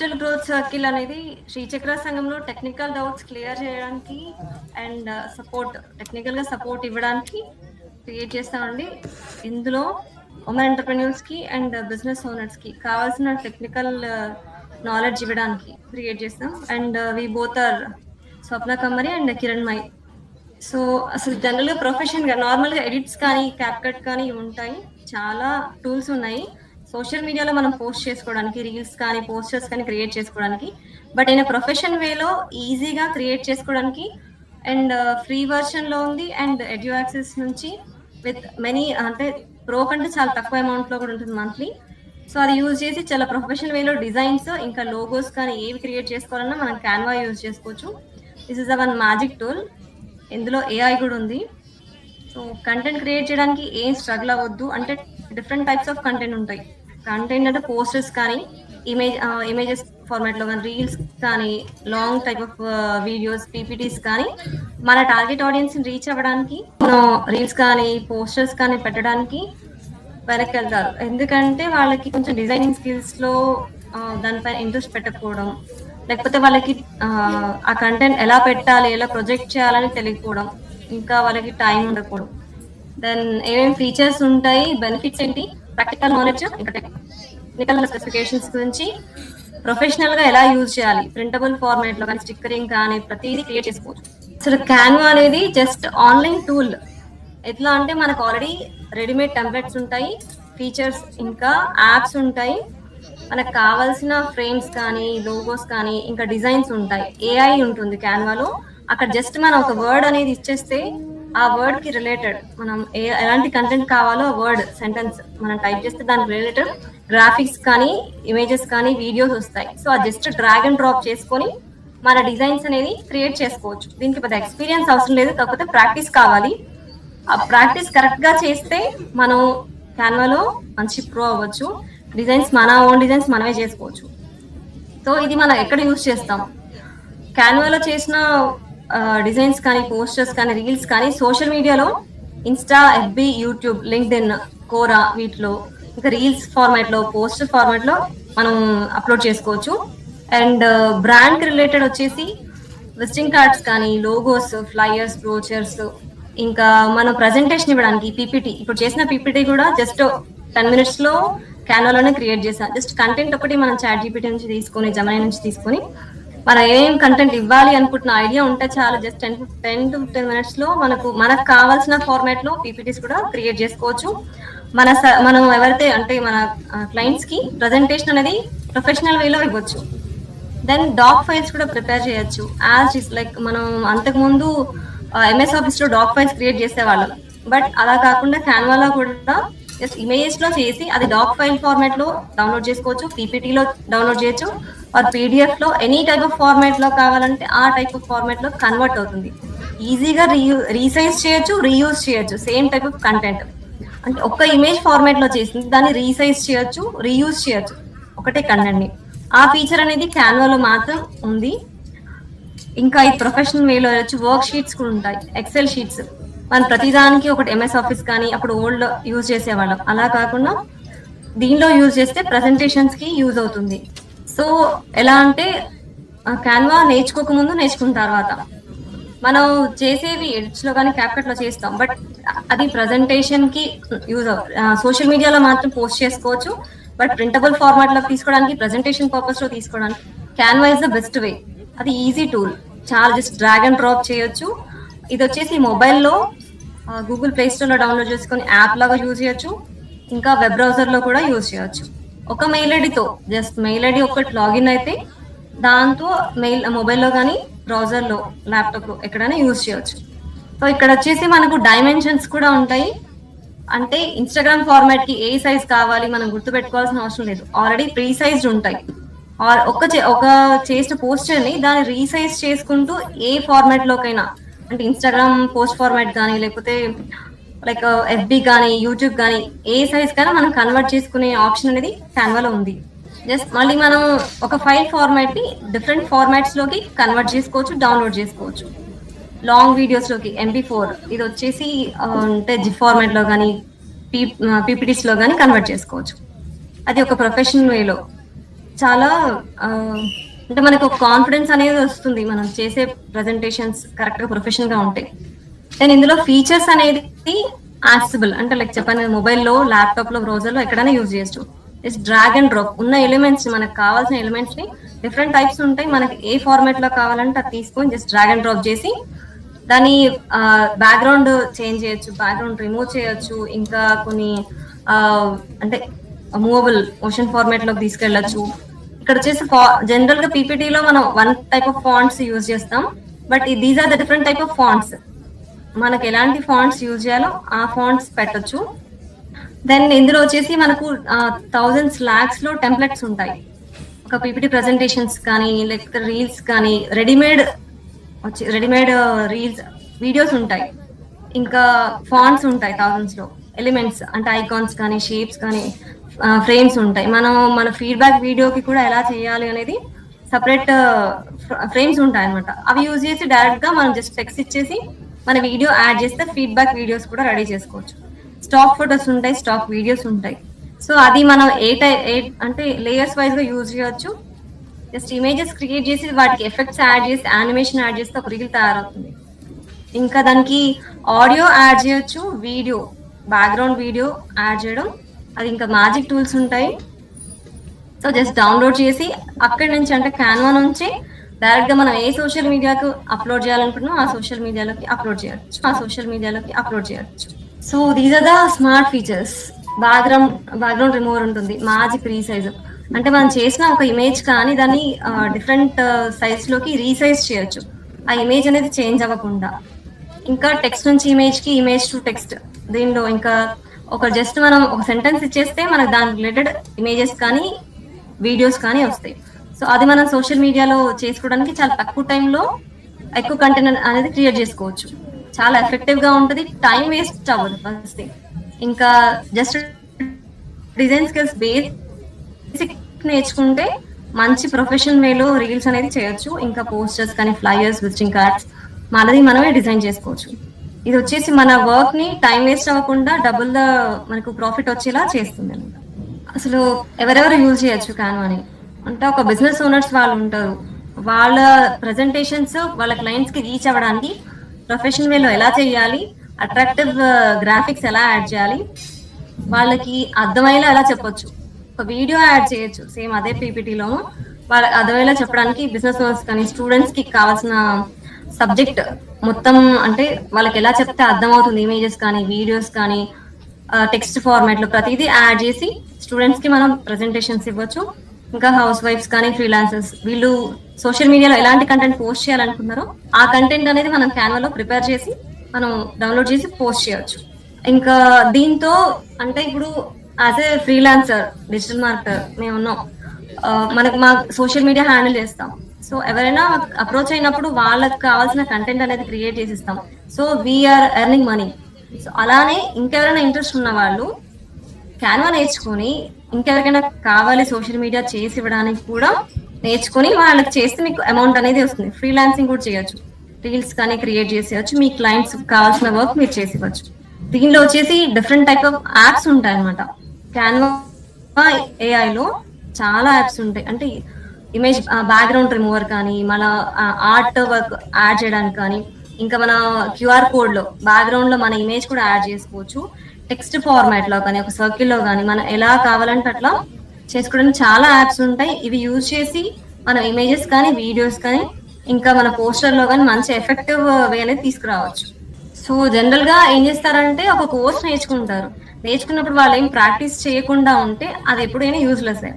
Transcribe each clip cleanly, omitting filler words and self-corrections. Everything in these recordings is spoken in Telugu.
డిజిటల్ గ్రోత్ సర్కిల్ అనేది శ్రీచక్ర సంఘంలో టెక్నికల్ డౌట్స్ క్లియర్ చేయడానికి అండ్ టెక్నికల్ గా సపోర్ట్ ఇవ్వడానికి క్రియేట్ చేస్తామండి. ఇందులో ఉమెన్ ఎంటర్‌ప్రెన్యూర్స్ కి అండ్ బిజినెస్ ఓనర్స్ కి కావాల్సిన టెక్నికల్ నాలెడ్జ్ ఇవ్వడానికి క్రియేట్ చేస్తాం. And we both are Swapna Kammari and Kiranmayi. So అసలు జనరల్‌గా ప్రొఫెషన్‌గా నార్మల్‌గా ఎడిట్స్ కానీ, క్యాప్‌కట్ కానీ ఉంటాయి. చాలా టూల్స్ ఉన్నాయి. సోషల్ మీడియాలో మనం పోస్ట్ చేసుకోవడానికి, రీల్స్ కానీ, పోస్టర్స్ కానీ క్రియేట్ చేసుకోవడానికి. బట్ ఇన్ ప్రొఫెషన్ వేలో ఈజీగా క్రియేట్ చేసుకోవడానికి అండ్ ఫ్రీ వెర్షన్‌లో ఉంది అండ్ ఎడ్యూ యాక్సెస్ నుంచి విత్ మెనీ అంటే ప్రో కంటే చాలా తక్కువ అమౌంట్‌లో కూడా ఉంటుంది మంత్లీ. సో అది యూజ్ చేసి చాలా ప్రొఫెషనల్ వేలో డిజైన్స్ ఇంకా లోగోస్ కానీ ఏవి క్రియేట్ చేసుకోవాలన్నా మనం క్యాన్వా యూజ్ చేసుకోవచ్చు. This is a one magic tool. ఇందులో ఏఐ కూడా ఉంది. సో కంటెంట్ క్రియేట్ చేయడానికి ఏం స్ట్రగుల్ అవ్వద్దు. అంటే డిఫరెంట్ టైప్స్ ఆఫ్ కంటెంట్ ఉంటాయి. కంటెంట్ అంటే పోస్టర్స్ కానీ ఇమేజెస్ ఫార్మాట్లో కానీ రీల్స్ కానీ long type of videos PPTs కానీ మన టార్గెట్ ఆడియన్స్ రీచ్ అవ్వడానికి మనం రీల్స్ కానీ పోస్టర్స్ కానీ పెట్టడానికి వెనక్కి వెళ్తారు. ఎందుకంటే వాళ్ళకి కొంచెం డిజైనింగ్ స్కిల్స్ లో దానిపైన ఇంట్రెస్ట్ పెట్టకపోవడం, లేకపోతే వాళ్ళకి ఆ కంటెంట్ ఎలా పెట్టాలి ఎలా ప్రొజెక్ట్ చేయాలని తెలియకపోవడం, ఇంకా వాళ్ళకి టైం ఉండకపోవడం. దెన్ ఏమేమి ఫీచర్స్ ఉంటాయి, బెనిఫిట్స్ ఏంటి, ప్రాక్టికల్ నాలెడ్జ్, ఇంకా టెక్నికల్ స్పెసిఫికేషన్స్ గురించి ప్రొఫెషనల్ గా ఎలా యూజ్ చేయాలి, ప్రింటబుల్ ఫార్మాట్ లో కానీ స్టిక్కరింగ్ కానీ ప్రతిదీ క్రియేట్ చేసుకోవచ్చు. అసలు క్యాన్వా అనేది జస్ట్ ఆన్లైన్ టూల్. ఎట్లా అంటే మనకు ఆల్రెడీ రెడీమేడ్ టెంప్లెట్స్ ఉంటాయి, ఫీచర్స్ ఇంకా యాప్స్ ఉంటాయి, మనకు కావాల్సిన ఫ్రేమ్స్ కానీ లోగోస్ కానీ ఇంకా డిజైన్స్ ఉంటాయి, ఏఐ ఉంటుంది క్యాన్వాలో. అక్కడ జస్ట్ మనం ఒక వర్డ్ అనేది ఇచ్చేస్తే ఆ వర్డ్ కి రిలేటెడ్ మనం ఎలాంటి కంటెంట్ కావాలో వర్డ్ సెంటెన్స్ మనం టైప్ చేస్తే దానికి రిలేటెడ్ గ్రాఫిక్స్ కానీ ఇమేజెస్ కానీ వీడియోస్ వస్తాయి. సో ఆ జస్ట్ డ్రాగ్ అండ్ డ్రాప్ చేసుకొని మన డిజైన్స్ అనేది క్రియేట్ చేసుకోవచ్చు. దీనికి పెద్ద ఎక్స్పీరియన్స్ అవసరం లేదు, కాకపోతే ప్రాక్టీస్ కావాలి. ఆ ప్రాక్టీస్ కరెక్ట్ గా చేస్తే మనం క్యాన్వాలో మంచి ప్రో అవ్వచ్చు. డిజైన్స్ మన ఓన్ డిజైన్స్ మనమే చేసుకోవచ్చు. సో ఇది మనం ఎక్కడ యూజ్ చేస్తాం, క్యాన్వాలో చేసిన డిజైన్స్ కానీ పోస్టర్స్ కానీ రీల్స్ కానీ సోషల్ మీడియాలో ఇన్స్టా, ఎఫ్బి, యూట్యూబ్, లింక్డ్ఇన్, కోరా వీటిలో ఇంకా రీల్స్ ఫార్మాట్ లో పోస్టర్ ఫార్మాట్ లో మనం అప్లోడ్ చేసుకోవచ్చు. అండ్ బ్రాండ్ కి రిలేటెడ్ వచ్చేసి విజిటింగ్ కార్డ్స్ కానీ లోగోస్, ఫ్లైయర్స్, బ్రోచర్స్, ఇంకా మనం ప్రజెంటేషన్ ఇవ్వడానికి పీపీటీ, ఇప్పుడు చేసిన పీపీటీ కూడా జస్ట్ 10 minutes లో క్యాన్వాలోనే క్రియేట్ చేశాను. జస్ట్ కంటెంట్ ఒకటి మనం చాట్ జీపీటీ నుంచి తీసుకొని జెమినీ నుంచి తీసుకొని మనం ఏం కంటెంట్ ఇవ్వాలి అనుకుంటున్న ఐడియా ఉంటే చాలా జస్ట్ 10 to 15 minutes లో మనకు కావాల్సిన ఫార్మాట్ లో పీపీటీస్ కూడా క్రియేట్ చేసుకోవచ్చు. మనం ఎవరైతే అంటే మన క్లయింట్స్ కి ప్రజెంటేషన్ అనేది ప్రొఫెషనల్ వేలో ఇవ్వచ్చు. దెన్ డాక్ ఫైల్స్ కూడా ప్రిపేర్ చేయొచ్చు. యాజ్ ఇస్ లైక్ మనం అంతకుముందు ఎంఎస్ ఆఫీస్ లో డాక్ ఫైల్స్ క్రియేట్ చేసేవాళ్ళం, బట్ అలా కాకుండా క్యాన్వాలో కూడా జస్ట్ ఇమేజెస్ లో చేసి అది డాక్ ఫైల్ ఫార్మాట్ లో డౌన్లోడ్ చేసుకోవచ్చు, పీపీటీలో డౌన్లోడ్ చేయొచ్చు, ఆర్ పీడిఎఫ్ లో ఎనీ టైప్ ఆఫ్ ఫార్మాట్ లో కావాలంటే ఆ టైప్ ఆఫ్ ఫార్మాట్ లో కన్వర్ట్ అవుతుంది. ఈజీగా రీసైజ్ చేయొచ్చు, రీయూజ్ చేయొచ్చు సేమ్ టైప్ ఆఫ్ కంటెంట్. అంటే ఒక్క ఇమేజ్ ఫార్మాట్ లో చేసింది దాన్ని రీసైజ్ చేయొచ్చు, రీయూజ్ చేయొచ్చు ఒకటే కంటెంట్ ని. ఆ ఫీచర్ అనేది క్యాన్వాలో మాత్రం ఉంది. ఇంకా ఈ ప్రొఫెషనల్ వేలో వచ్చి వర్క్ షీట్స్ కూడా ఉంటాయి, ఎక్సెల్ షీట్స్. మనం ప్రతిదానికి ఒకటి ఎంఎస్ ఆఫీస్ కానీ అప్పుడు ఓల్డ్ యూజ్ చేసేవాళ్ళం, అలా కాకుండా దీనిలో యూజ్ చేస్తే ప్రెజెంటేషన్స్ కి యూజ్ అవుతుంది. సో ఎలా అంటే క్యాన్వా నేర్చుకోక ముందు నేర్చుకున్న తర్వాత మనం చేసేవి ఎడిట్స్ లో కానీ క్యాప్కట్ లో చేస్తాం, బట్ అది ప్రజెంటేషన్ కి యూజ్ అవుతుంది. సోషల్ మీడియాలో మాత్రం పోస్ట్ చేసుకోవచ్చు, బట్ ప్రింటబుల్ ఫార్మాట్ లో తీసుకోవడానికి ప్రెజెంటేషన్ పర్పస్ లో తీసుకోవడానికి Canva is the best way. అది ఈజీ టూల్, చాలా జస్ట్ డ్రాగ్ అండ్ డ్రాప్ చేయొచ్చు. ఇది వచ్చేసి మొబైల్లో గూగుల్ ప్లే స్టోర్ లో డౌన్లోడ్ చేసుకొని యాప్ లాగా యూజ్ చేయొచ్చు, ఇంకా వెబ్ బ్రౌజర్ లో కూడా యూజ్ చేయొచ్చు. ఒక మెయిల్ ఐడితో జస్ట్ మెయిల్ ఐడి ఒకటి లాగిన్ అయితే దాంతో మొబైల్లో కానీ బ్రౌజర్ లో ల్యాప్టాప్ లో ఎక్కడైనా యూజ్ చేయొచ్చు. సో ఇక్కడ వచ్చేసి మనకు డైమెన్షన్స్ కూడా ఉంటాయి. అంటే ఇన్స్టాగ్రామ్ ఫార్మాట్ కి ఏ సైజ్ కావాలి మనం గుర్తు పెట్టుకోవాల్సిన అవసరం లేదు, ఆల్రెడీ ప్రీ సైజ్డ్ ఉంటాయి. ఒక చేసిన పోస్టర్ ని దాన్ని రీసైజ్ చేసుకుంటూ ఏ ఫార్మాట్ లోకైనా, అంటే ఇన్స్టాగ్రామ్ పోస్ట్ ఫార్మాట్ కానీ లేకపోతే లైక్ ఎఫ్బి కానీ యూట్యూబ్ కానీ ఏ సైజ్ కైనా మనం కన్వర్ట్ చేసుకునే ఆప్షన్ అనేది క్యాన్వాలో ఉంది. జస్ట్ మళ్ళీ మనం ఒక ఫైల్ ఫార్మాట్ ని డిఫరెంట్ ఫార్మాట్స్ లోకి కన్వర్ట్ చేసుకోవచ్చు, డౌన్లోడ్ చేసుకోవచ్చు. లాంగ్ వీడియోస్ లోకి MP4 ఇది వచ్చేసి అంటే జిప్ ఫార్మాట్ లో కానీ పీపీటీస్ లో కానీ కన్వర్ట్ చేసుకోవచ్చు. అది ఒక ప్రొఫెషనల్ వేలో చాలా అంటే మనకు ఒక కాన్ఫిడెన్స్ అనేది వస్తుంది మనం చేసే ప్రజెంటేషన్స్ కరెక్ట్ గా ప్రొఫెషనల్ గా ఉంటాయి. అండ్ ఇందులో ఫీచర్స్ అనేది యాక్సెసిబుల్, అంటే లైక్ చెప్పాను మొబైల్లో, ల్యాప్టాప్ లో, బ్రౌజర్ లో ఎక్కడైనా యూజ్ చేయొచ్చు. జస్ట్ డ్రాగ్ అండ్ డ్రాప్ ఉన్న ఎలిమెంట్స్, మనకు కావాల్సిన ఎలిమెంట్స్ ని, డిఫరెంట్ టైప్స్ ఉంటాయి, మనకి ఏ ఫార్మాట్ లో కావాలంటే అది తీసుకొని జస్ట్ డ్రాగ్ అండ్ డ్రాప్ చేసి దాని బ్యాక్గ్రౌండ్ చేంజ్ చేయొచ్చు, బ్యాక్గ్రౌండ్ రిమూవ్ చేయొచ్చు, ఇంకా కొన్ని అంటే మూవబుల్ మోషన్ ఫార్మాట్ లోకి తీసుకెళ్లొచ్చు. ఇక్కడ వచ్చేసి జనరల్ గా పీపీటీలో మనం one type of fonts use చేస్తాం, but these are the different type of fonts. మనకి ఎలాంటి ఫాంట్స్ యూజ్ చేయాలో ఆ ఫాంట్స్ పెట్టొచ్చు. దెన్ ఇందులో వచ్చేసి మనకు థౌజండ్స్ లాక్స్ లో టెంప్లెట్స్ ఉంటాయి. ఒక పీపీటీ ప్రెజెంటేషన్స్ కానీ, లేకపోతే రీల్స్ కానీ, రెడీమేడ్ రీల్స్, వీడియోస్ ఉంటాయి, ఇంకా ఫాంట్స్ ఉంటాయి థౌజండ్స్ లో, ఎలిమెంట్స్ అంటే ఐకాన్స్ కానీ, షేప్స్ కానీ, ఫ్రేమ్స్ ఉంటాయి. మనం మన ఫీడ్బ్యాక్ వీడియోకి కూడా ఎలా చేయాలి అనేది సపరేట్ ఫ్రేమ్స్ ఉంటాయి అనమాట. అవి యూజ్ చేసి డైరెక్ట్ గా మనం జస్ట్ టెక్స్ట్ ఇచ్చేసి మన వీడియో యాడ్ చేస్తే ఫీడ్బ్యాక్ వీడియోస్ కూడా రెడీ చేసుకోవచ్చు. స్టాక్ ఫొటోస్ ఉంటాయి, స్టాక్ వీడియోస్ ఉంటాయి. సో అది మనం అంటే లేయర్స్ వైజ్ గా యూజ్ చేయొచ్చు. జస్ట్ ఇమేజెస్ క్రియేట్ చేసి వాటికి ఎఫెక్ట్స్ యాడ్ చేసి, యానిమేషన్ యాడ్ చేస్తే ఒక రీల్ తయారవుతుంది. ఇంకా దానికి ఆడియో యాడ్ చేయొచ్చు, వీడియో, బ్యాక్గ్రౌండ్ వీడియో యాడ్ చేయడం, అది ఇంకా మ్యాజిక్ టూల్స్ ఉంటాయి. సో జస్ట్ డౌన్లోడ్ చేసి అక్కడి నుంచి, అంటే క్యాన్వా నుంచి డైరెక్ట్ గా మనం ఏ సోషల్ మీడియాకు అప్లోడ్ చేయాలనుకుంటున్నాం ఆ సోషల్ మీడియాలోకి అప్లోడ్ చేయొచ్చు. So these are the smart features. Background remover ఉంటుంది, మ్యాజిక్ రీసైజ్, అంటే మనం చేసిన ఒక ఇమేజ్ కానీ దాన్ని డిఫరెంట్ సైజ్ లోకి రీసైజ్ చేయొచ్చు, ఆ ఇమేజ్ అనేది చేంజ్ అవ్వకుండా. ఇంకా టెక్స్ట్ నుంచి ఇమేజ్ టు టెక్స్ట్, దీనిలో ఇంకా ఒక జస్ట్ మనం ఒక సెంటెన్స్ ఇచ్చేస్తే మనకు దాని రిలేటెడ్ ఇమేజెస్ కానీ, వీడియోస్ కానీ వస్తాయి. సో అది మనం సోషల్ మీడియాలో చేసుకోవడానికి చాలా తక్కువ టైంలో ఎక్కువ కంటెంట్ అనేది క్రియేట్ చేసుకోవచ్చు. చాలా ఎఫెక్టివ్ గా ఉంటుంది, టైం వేస్ట్ అవ్వదు ఫస్ట్ థింగ్. ఇంకా జస్ట్ డిజైన్ స్కిల్స్ బేసిక్ నేర్చుకుంటే మంచి ప్రొఫెషనల్ వేలో రీల్స్ అనేది చేయొచ్చు. ఇంకా పోస్టర్స్ కానీ, ఫ్లైయర్స్, విజిటింగ్ కార్డ్స్ మనమే డిజైన్ చేసుకోవచ్చు. ఇది వచ్చేసి మన వర్క్ ని టైం వేస్ట్ అవ్వకుండా డబుల్ ద మనకు ప్రాఫిట్ వచ్చేలా చేస్తుంది అనమాట. అసలు ఎవరెవరు యూజ్ చేయొచ్చు క్యాన్వాని అంటే, ఒక బిజినెస్ ఓనర్స్ వాళ్ళు ఉంటారు, వాళ్ళ ప్రెజెంటేషన్స్ వాళ్ళ క్లయింట్స్ కి రీచ్ అవ్వడానికి ప్రొఫెషనల్ వేలో ఎలా చేయాలి, అట్రాక్టివ్ గ్రాఫిక్స్ ఎలా యాడ్ చేయాలి, వాళ్ళకి అర్థమయ్యేలా ఎలా చెప్పొచ్చు, ఒక వీడియో యాడ్ చేయొచ్చు సేమ్ అదే పీపీటీలోను, వాళ్ళకి అర్థమయ్యేలా చెప్పడానికి బిజినెస్ ఓనర్స్ కానీ, స్టూడెంట్స్ కి కావాల్సిన సబ్జెక్ట్ మొత్తం, అంటే వాళ్ళకి ఎలా చెప్తే అర్థమవుతుంది, ఇమేజెస్ కానీ, వీడియోస్ కానీ, టెక్స్ట్ ఫార్మాట్ లో ప్రతిదీ యాడ్ చేసి స్టూడెంట్స్ కి మనం ప్రెజెంటేషన్స్ ఇవ్వచ్చు. ఇంకా హౌస్ వైఫ్స్ కానీ, ఫ్రీలాన్సర్స్, వీళ్ళు సోషల్ మీడియాలో ఎలాంటి కంటెంట్ పోస్ట్ చేయాలనుకున్నారో ఆ కంటెంట్ అనేది మనం క్యాన్వాలో ప్రిపేర్ చేసి మనం డౌన్లోడ్ చేసి పోస్ట్ చేయొచ్చు. ఇంకా దీంతో అంటే ఇప్పుడు as a freelancer, digital marketer మేము ఉన్నాం, మనకు మా సోషల్ మీడియా హ్యాండిల్ చేస్తాం. సో ఎవరైనా అప్రోచ్ అయినప్పుడు వాళ్ళకి కావాల్సిన కంటెంట్ అనేది క్రియేట్ చేసి ఇస్తాం. So we are earning money. So అలానే ఇంకెవరైనా ఇంట్రెస్ట్ ఉన్న వాళ్ళు క్యాన్వా నేర్చుకొని, ఇంకెవరికైనా కావాలి సోషల్ మీడియా చేసి ఇవ్వడానికి కూడా నేర్చుకొని వాళ్ళకి చేస్తే మీకు అమౌంట్ అనేది వస్తుంది. ఫ్రీలాన్సింగ్ కూడా చేయొచ్చు, రీల్స్ కానీ క్రియేట్ చేసేయచ్చు, మీ క్లయింట్స్ కావాల్సిన వర్క్ మీరు చేసి ఇవ్వచ్చు. దీనిలో వచ్చేసి డిఫరెంట్ టైప్ ఆఫ్ యాప్స్ ఉంటాయి అనమాట. క్యాన్వా ఏఐలో చాలా యాప్స్ ఉంటాయి, అంటే ఇమేజ్ బ్యాక్గ్రౌండ్ రిమూవర్ కానీ, మన ఆర్ట్ వర్క్ యాడ్ చేయడానికి కానీ, ఇంకా మన క్యూఆర్ కోడ్ లో బ్యాక్గ్రౌండ్ లో మన ఇమేజ్ కూడా యాడ్ చేసుకోవచ్చు. టెక్స్ట్ ఫార్మాట్ లో కానీ, ఒక సర్కిల్ లో కానీ, మనం ఎలా కావాలంటే అట్లా చేసుకోవడానికి చాలా యాప్స్ ఉంటాయి. ఇవి యూజ్ చేసి మన ఇమేజెస్ కానీ, వీడియోస్ కానీ, ఇంకా మన పోస్టర్ లో కానీ మంచి ఎఫెక్టివ్ వే అనేది తీసుకురావచ్చు. సో జనరల్ గా ఏం చేస్తారంటే, ఒక కోర్స్ నేర్చుకుంటారు, నేర్చుకున్నప్పుడు వాళ్ళు ఏం ప్రాక్టీస్ చేయకుండా ఉంటే అది ఎప్పుడైనా యూజ్లెస్.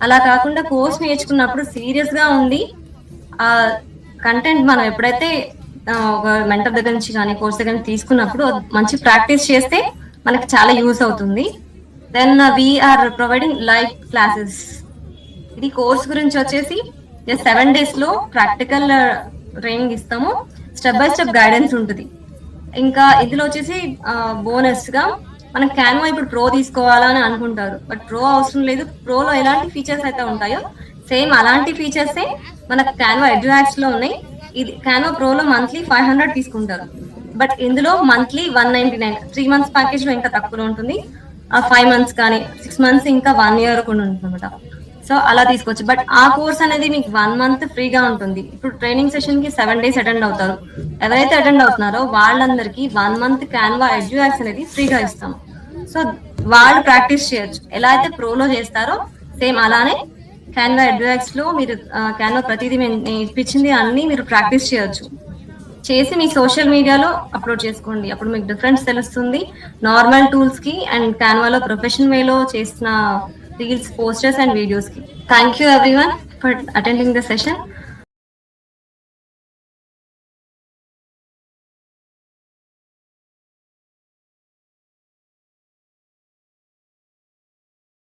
అలా కాకుండా కోర్స్ నేర్చుకున్నప్పుడు సీరియస్ గా ఉండి ఆ కంటెంట్ మనం ఎప్పుడైతే ఒక మెంటర్ దగ్గర నుంచి కానీ, కోర్స్ దగ్గర నుంచి తీసుకున్నప్పుడు మంచి ప్రాక్టీస్ చేస్తే మనకి చాలా యూజ్ అవుతుంది. Then we are providing live classes. ఇది కోర్స్ గురించి వచ్చేసి 7 days లో ప్రాక్టికల్ ట్రైనింగ్ ఇస్తాము, స్టెప్ బై స్టెప్ గైడెన్స్ ఉంటుంది. ఇంకా ఇందులో వచ్చేసి బోనస్ గా మనం క్యాన్వా ఇప్పుడు ప్రో తీసుకోవాలని అనుకుంటారు, బట్ ప్రో అవసరం లేదు. ప్రోలో ఎలాంటి ఫీచర్స్ అయితే ఉంటాయో సేమ్ అలాంటి ఫీచర్సే మనకు క్యాన్వా ఎడ్యుయాక్స్ లో ఉన్నాయి. ఇది క్యాన్వా ప్రోలో మంత్లీ 500 తీసుకుంటారు, బట్ ఇందులో మంత్లీ 199, 3 months ప్యాకేజ్ లో ఇంకా తక్కువలో ఉంటుంది. 5 months కానీ, 6 months, ఇంకా 1 year కూడా ఉంటుంది అనమాట. సో అలా తీసుకోవచ్చు. బట్ ఆ కోర్స్ అనేది మీకు 1 మంత్ ఫ్రీగా ఉంటుంది. ఇప్పుడు ట్రైనింగ్ సెషన్ కి 7 డేస్ అటెండ్ అవుతారు. ఎవరైతే అటెండ్ అవుతున్నారో వాళ్ళందరికీ 1 మంత్ క్యాన్వా ఎడ్యుయాక్స్ అనేది ఫ్రీగా ఇస్తాం. సో వాళ్ళు ప్రాక్టీస్ చేయొచ్చు. ఎలా అయితే ప్రోలో చేస్తారో సేమ్ అలానే క్యాన్వా ఎడ్యుయాక్స్ లో మీరు క్యాన్వా ప్రతిదీ నేను ఇప్పించింది అన్ని మీరు ప్రాక్టీస్ చేయొచ్చు. చేసి మీ సోషల్ మీడియాలో అప్లోడ్ చేసుకోండి. అప్పుడు మీకు డిఫరెన్స్ తెలుస్తుంది నార్మల్ టూల్స్ కి అండ్ క్యాన్వాలో ప్రొఫెషనల్ వేలో చేసిన రీల్స్, పోస్టర్స్ అండ్ వీడియోస్ కి. Thank you everyone for attending the session.